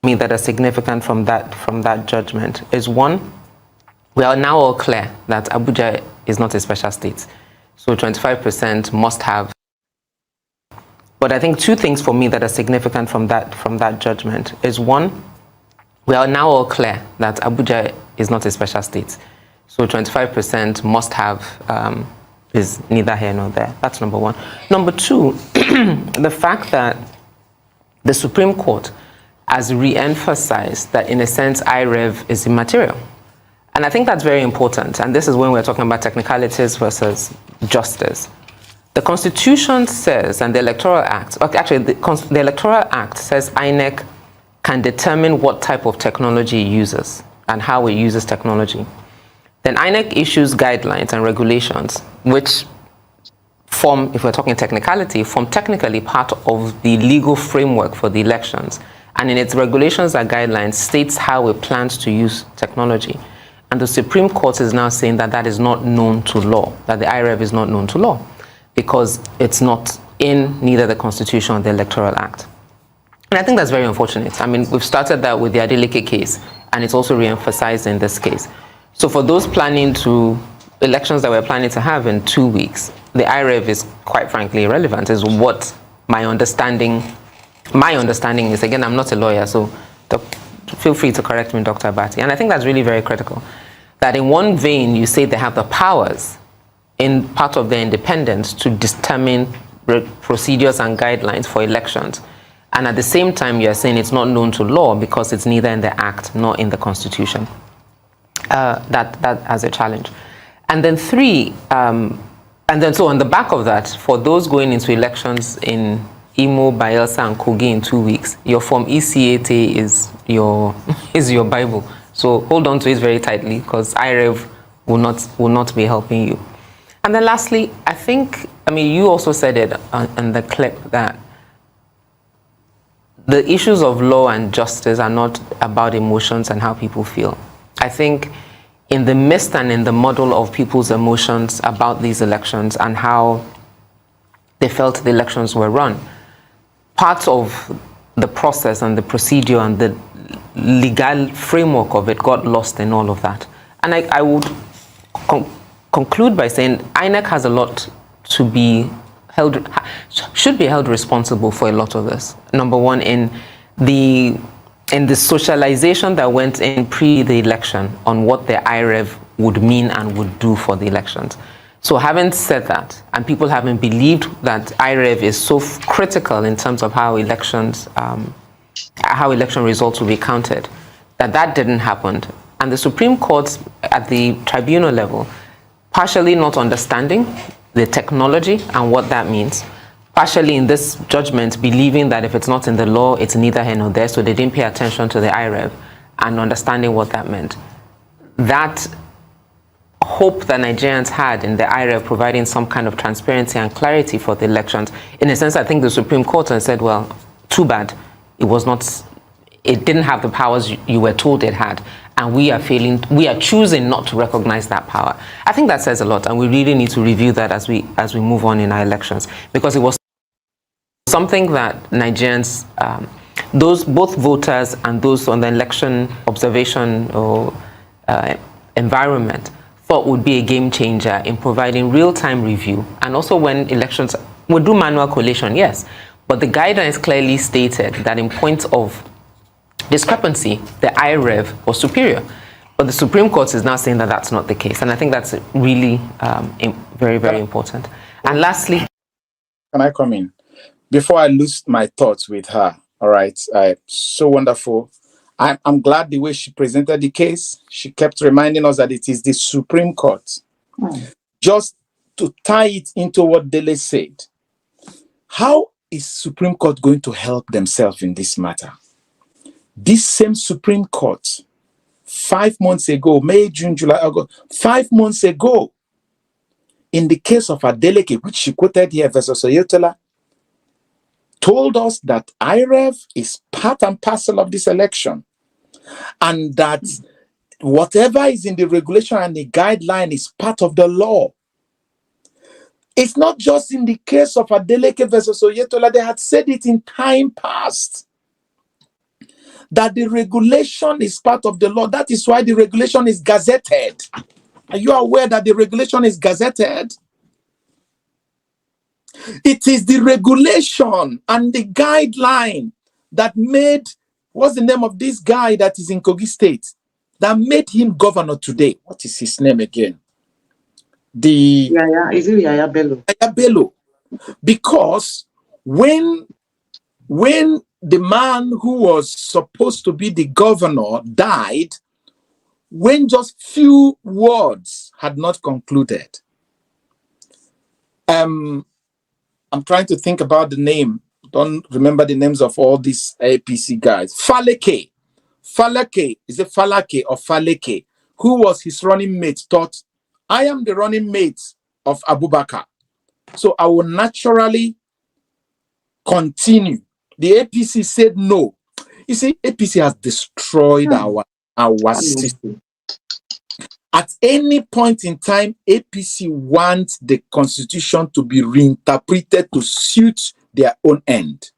me that are significant from that judgment is, one, we are now all clear that Abuja is not a special state, so 25% must have. But I think two things for me that are significant from that judgment is, one, we are now all clear that Abuja is not a special state, so 25% must have is neither here nor there. That's number one. Number two, the fact that the Supreme Court has re-emphasized that, in a sense, IREV is immaterial. And I think that's very important. And this is when we're talking about technicalities versus justice. The Constitution says, and the Electoral Act, actually the Electoral Act says INEC can determine what type of technology it uses and how it uses technology. Then INEC issues guidelines and regulations, which form, if we're talking technicality, form technically part of the legal framework for the elections. And in its regulations and guidelines states how it plans to use technology. And the Supreme Court is now saying that that is not known to law, that the IREV is not known to law, because it's not in neither the Constitution or the Electoral Act. And I think that's very unfortunate. I mean, we've started that with the Adeleke case, and it's also re-emphasized in this case. So for those planning to, elections that we're planning to have in 2 weeks, the IREV is quite frankly irrelevant, is what my understanding is. Again, I'm not a lawyer, so feel free to correct me, Dr. Abati. And I think that's really very critical. That in one vein, you say they have the powers in part of their independence to determine procedures and guidelines for elections. And at the same time, you're saying it's not known to law because it's neither in the Act nor in the Constitution. That as a challenge. And then three, so on the back of that, for those going into elections in Imo, Bayelsa, and Kogi in 2 weeks, your Form EC80 is your Bible. So hold on to it very tightly, because IREV will not be helping you. And then lastly, you also said it in the clip that the issues of law and justice are not about emotions and how people feel. I think in the midst and in the model of people's emotions about these elections and how they felt the elections were run, parts of the process and the procedure and the legal framework of it got lost in all of that. And I would conclude by saying INEC has a lot to be held, should be held responsible for a lot of this. Number one, in the socialization that went in pre the election on what the IREV would mean and would do for the elections. So having said that, and people having believed that IREV is so critical in terms of how election results will be counted, that didn't happen. And the Supreme Court at the tribunal level, partially not understanding the technology and what that means, partially in this judgment believing that if it's not in the law, it's neither here nor there, so they didn't pay attention to the IREV and understanding what that meant. That hope that Nigerians had in the IREV providing some kind of transparency and clarity for the elections, in a sense, I think the Supreme Court has said, well, too bad, it didn't have the powers you were told it had, and we are choosing not to recognize that power. I think that says a lot, and we really need to review that as we move on in our elections, because it was something that Nigerians, both voters and those on the election observation or environment, thought would be a game changer in providing real-time review. And also when elections, we'll do manual collation, yes, but the guidelines clearly stated that in point of discrepancy, the IREV was superior. But the Supreme Court is now saying that that's not the case. And I think that's really very, very important. And lastly... Can I come in? Before I lose my thoughts with her, all right, so wonderful. I'm glad the way she presented the case. She kept reminding us that it is the Supreme Court. Just to tie it into what Dele said, how is Supreme Court going to help themselves in this matter? This same Supreme Court, 5 months ago, May, June, July, August, 5 months ago, in the case of Adeleke, which she quoted here versus Oyotola, told us that IREV is part and parcel of this election, and that whatever is in the regulation and the guideline is part of the law. It's not just in the case of Adeleke versus Oyetola. They had said it in time past, that the regulation is part of the law. That is why the regulation is gazetted. Are you aware that the regulation is gazetted? It is the regulation and the guideline that made, what's the name of this guy that is in Kogi State, that made him governor today? What is his name again? Is it Yaya Bello? Yaya Bello. Because when the man who was supposed to be the governor died, when just few words had not concluded. I'm trying to think about the name. Don't remember the names of all these APC guys. Faleke. Is it Falake or Faleke? Who was his running mate? Thought, I am the running mate of Abubakar, so I will naturally continue. The APC said no. You see, APC has destroyed our system. At any point in time, APC wants the constitution to be reinterpreted to suit their own end.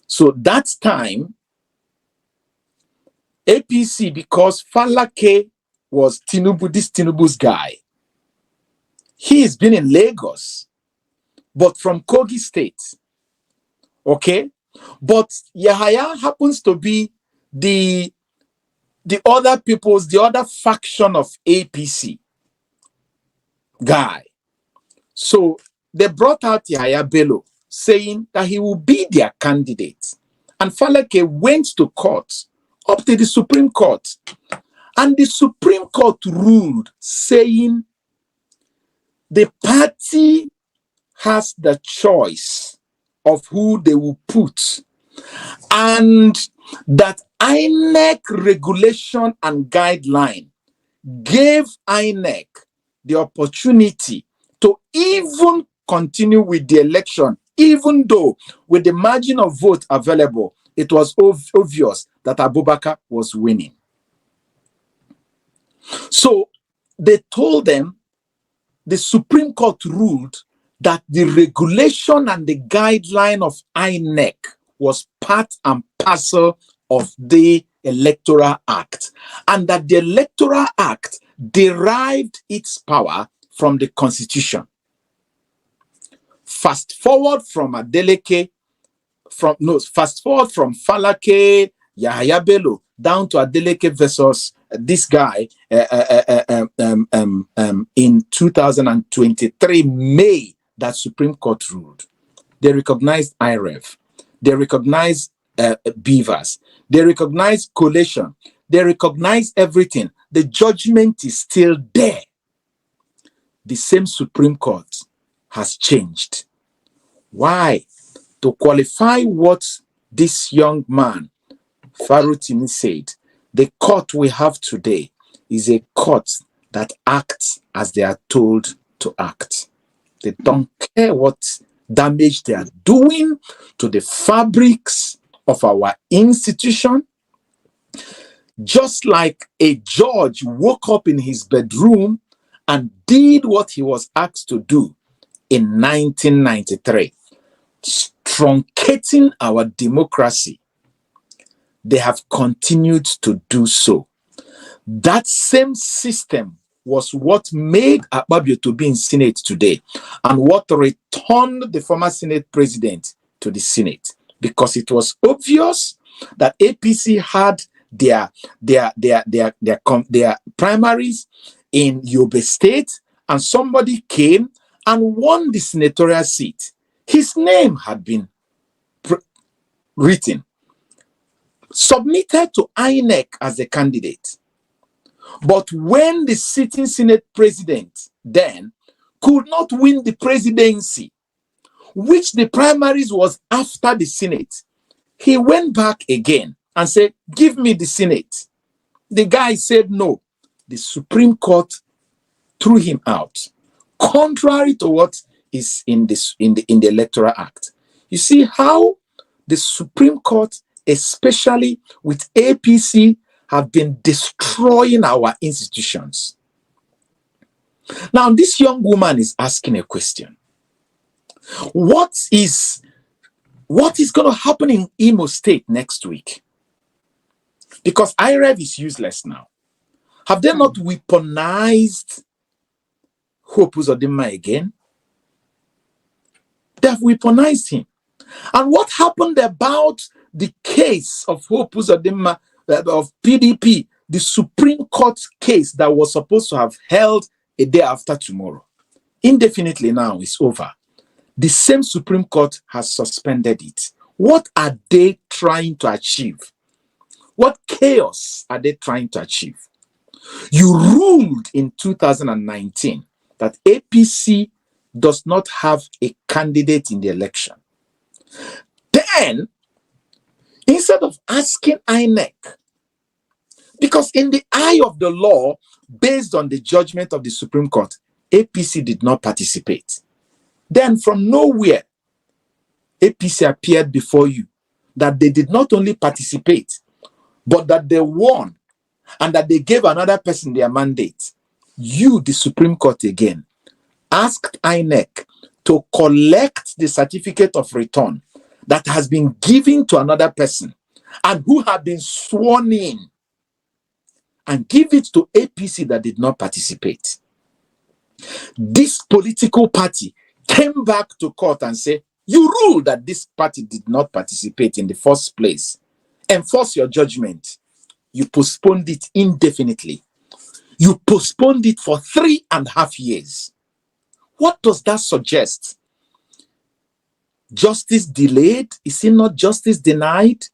So that time, APC, because Falake was Tinubu's guy, he has been in Lagos, but from Kogi State. Okay? But Yahaya happens to be the other faction of APC guy. So they brought out Yahaya Bello saying that he will be their candidate. And Falake went to court, up to the Supreme Court. And the Supreme Court ruled saying the party has the choice of who they will put, and that INEC regulation and guideline gave INEC the opportunity to even continue with the election, even though with the margin of vote available, it was obvious that Abubakar was winning. So they told them, the Supreme Court ruled that the regulation and the guideline of INEC was part and parcel of the Electoral Act, and that the Electoral Act derived its power from the Constitution. Fast forward from Falake, Yahaya Bello, down to Adeleke versus this guy in 2023 May, that Supreme Court ruled. They recognized IREV. They recognized beavers. They recognized collation. They recognized everything. The judgment is still there. The same Supreme Court has changed. Why? To qualify what this young man, Farutini, said, the court we have today is a court that acts as they are told to act. They don't care what damage they are doing to the fabrics of our institution. Just like a judge woke up in his bedroom and did what he was asked to do in 1993, truncating our democracy, they have continued to do so. That same system was what made Akpabio to be in Senate today, and what returned the former Senate president to the Senate, because it was obvious that APC had their primaries in Yobe State, and somebody came and won the senatorial seat. His name had been written, submitted to INEC as a candidate. But when the sitting Senate president then could not win the presidency, which the primaries was after the Senate, he went back again and said, give me the Senate. The guy said no. The Supreme Court threw him out, contrary to what is in the Electoral Act. You see how the Supreme Court, especially with APC, have been destroying our institutions. Now, this young woman is asking a question. What is What is going to happen in Imo State next week? Because IREV is useless now. Have they not weaponized Hope Uzodinma again? They have weaponized him. And what happened about the case of Hope Uzodinma, of PDP, the Supreme Court case that was supposed to have held a day after tomorrow? Indefinitely now is over. The same Supreme Court has suspended it. What are they trying to achieve? What chaos are they trying to achieve? You ruled in 2019 that APC does not have a candidate in the election. Then, instead of asking INEC, because in the eye of the law, based on the judgment of the Supreme Court, APC did not participate. Then from nowhere, APC appeared before you that they did not only participate, but that they won and that they gave another person their mandate. You, the Supreme Court again, asked INEC to collect the certificate of return that has been given to another person and who had been sworn in, and give it to APC that did not participate. This political party came back to court and said, you ruled that this party did not participate in the first place. Enforce your judgment. You postponed it indefinitely. You postponed it for 3.5 years. What does that suggest? Justice delayed? Is it not justice denied?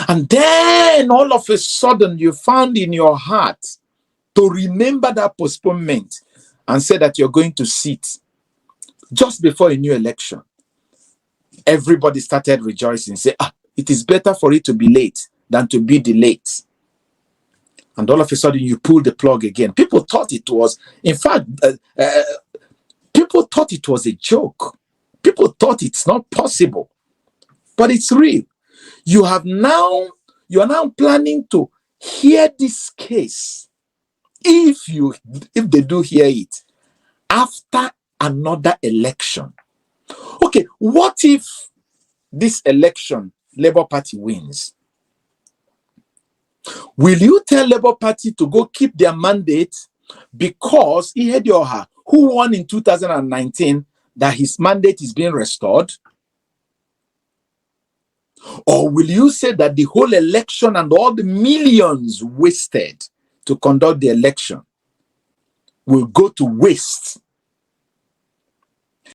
And then all of a sudden you found in your heart to remember that postponement and say that you're going to sit just before a new election. Everybody started rejoicing, say, it is better for it to be late than to be delayed. And all of a sudden you pull the plug again. People thought it was, in fact, people thought it was a joke. People thought it's not possible, but it's real. You are now planning to hear this case, if they do hear it, after another election. Okay, what if this election Labour Party wins? Will you tell Labour Party to go keep their mandate because Ihedioha, who won in 2019, that his mandate is being restored? Or will you say that the whole election and all the millions wasted to conduct the election will go to waste